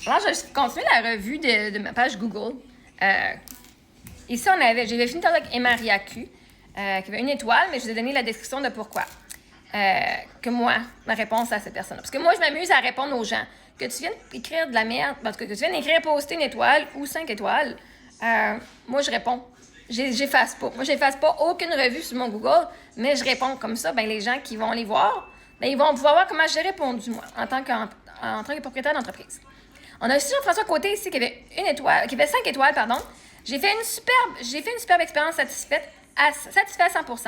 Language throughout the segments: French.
Alors, je continue la revue de ma page Google. Ici, j'avais fini avec Emaria Q, qui avait 1 étoile, mais je vous ai donné la description de pourquoi. Que moi, ma réponse à cette personne-là. Parce que moi, je m'amuse à répondre aux gens. Que tu viennes écrire de la merde, parce que tu viennes écrire poster 1 étoile ou 5 étoiles, moi, je réponds. J'efface pas. Moi, j'efface pas aucune revue sur mon Google, mais je réponds comme ça. Ben, les gens qui vont les voir, ben, ils vont pouvoir voir comment j'ai répondu, moi, en tant que propriétaire d'entreprise. On a aussi Jean-François Côté ici qui avait 1 étoile, qui avait 5 étoiles, pardon. J'ai fait une superbe expérience satisfaite à 100%.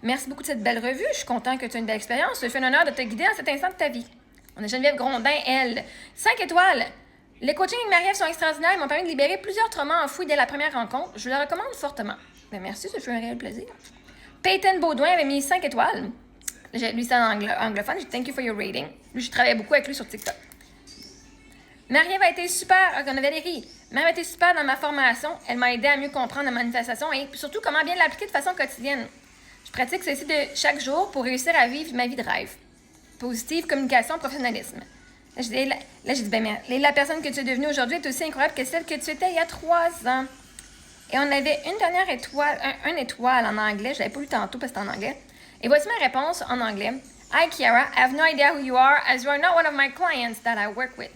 Merci beaucoup de cette belle revue. Je suis content que tu aies une belle expérience. Je te fais l'honneur de te guider à cet instant de ta vie. On a Geneviève Grondin, elle. 5 étoiles. Les coachings avec Marie-Ève sont extraordinaires. Ils m'ont permis de libérer plusieurs traumas enfouis dès la première rencontre. Je vous le recommande fortement. Ben, merci, ça fait un réel plaisir. Peyton Baudouin avait mis 5 étoiles. Lui, c'est en anglophone. J'ai dit thank you for your rating. Lui, je travaillais beaucoup avec lui sur TikTok. Marie-Ève a été super, on avait Valérie. Marie-Ève a été super dans ma formation. Elle m'a aidé à mieux comprendre la manifestation et surtout comment bien l'appliquer de façon quotidienne. Je pratique ceci de chaque jour pour réussir à vivre ma vie de rêve. Positive, communication, professionnalisme. Là, j'ai dit, ben, la personne que tu es devenue aujourd'hui est aussi incroyable que celle que tu étais il y a 3 ans. Et on avait une dernière étoile, un étoile en anglais. Je l'avais pas lu tantôt parce que c'était en anglais. Et voici ma réponse en anglais. Hi, Kiara. I have no idea who you are as you are not one of my clients that I work with.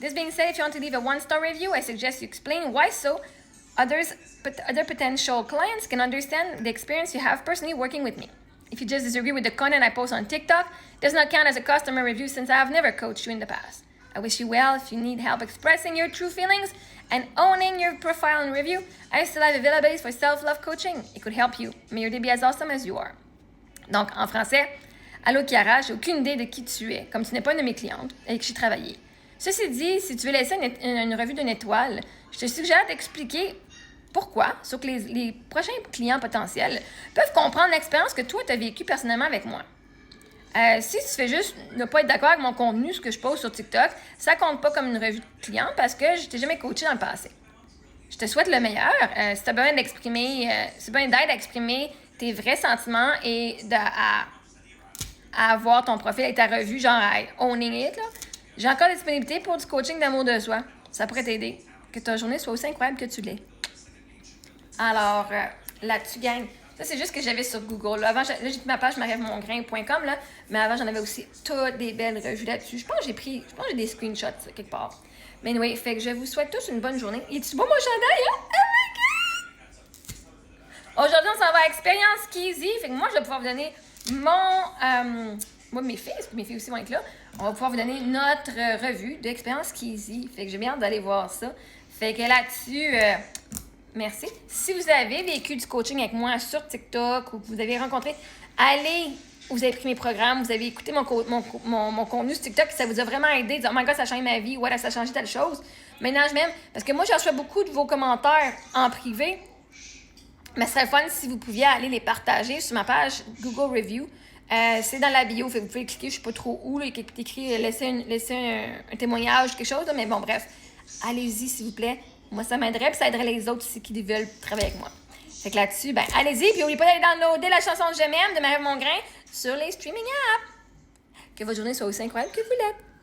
This being said, if you want to leave a 1-star review, I suggest you explain why so other potential clients can understand the experience you have personally working with me. If you just disagree with the content I post on TikTok, it does not count as a customer review since I have never coached you in the past. I wish you well. If you need help expressing your true feelings and owning your profile and review, I still have availabilities for self-love coaching. It could help you. May your day be as awesome as you are. Donc, en français, allô Chiara, j'ai aucune idée de qui tu es, comme tu n'es pas une de mes clientes avec qui j'ai travaillé. Ceci dit, si tu veux laisser une revue d'1 étoile, je te suggère d'expliquer pourquoi, sur que les prochains clients potentiels peuvent comprendre l'expérience que toi, tu as vécue personnellement avec moi. Si tu fais juste ne pas être d'accord avec mon contenu, ce que je pose sur TikTok, ça compte pas comme une revue de client parce que je t'ai jamais coaché dans le passé. Je te souhaite le meilleur. Si tu as besoin d'aide à exprimer tes vrais sentiments et à avoir ton profil et ta revue, genre à owning it, là, j'ai encore des disponibilités pour du coaching d'amour de soi. Ça pourrait t'aider. Que ta journée soit aussi incroyable que tu l'es. Alors, là-dessus, gang. Ça, c'est juste ce que j'avais sur Google. Là, avant, j'ai mis ma page marievmongrain.com, là, mais avant, j'en avais aussi toutes des belles revues là-dessus. Je pense que j'ai des screenshots quelque part. Mais anyway, fait que je vous souhaite tous une bonne journée. Et tu vois mon chandail, hein? Oh my God! Aujourd'hui, on s'en va à Expérience Keezy. Fait que moi, je vais pouvoir vous donner moi, mes filles, parce que mes filles aussi vont être là, on va pouvoir vous donner notre revue d'Expérience Keezy. Fait que j'ai bien hâte d'aller voir ça. Fait que là-dessus, merci. Si vous avez vécu du coaching avec moi sur TikTok ou que vous avez rencontré, allez, vous avez pris mes programmes, vous avez écouté mon contenu sur TikTok, ça vous a vraiment aidé, dire, oh my God, ça a changé ma vie, ouais, ça a changé telle chose. Maintenant, je m'aime, parce que moi, je reçois beaucoup de vos commentaires en privé, mais ce serait fun si vous pouviez aller les partager sur ma page Google Review. C'est dans la bio, fait que vous pouvez cliquer, je ne sais pas trop où, là, il est écrit laisser un témoignage, quelque chose, là, mais bon, bref, allez-y, s'il vous plaît. Moi, ça m'aiderait, puis ça aiderait les autres aussi qui veulent travailler avec moi. Fait que là-dessus, ben, allez-y, puis n'oubliez pas d'aller downloader la chanson Je m'aime de Marie-Ève Mongrain sur les streaming apps. Que votre journée soit aussi incroyable que vous l'êtes.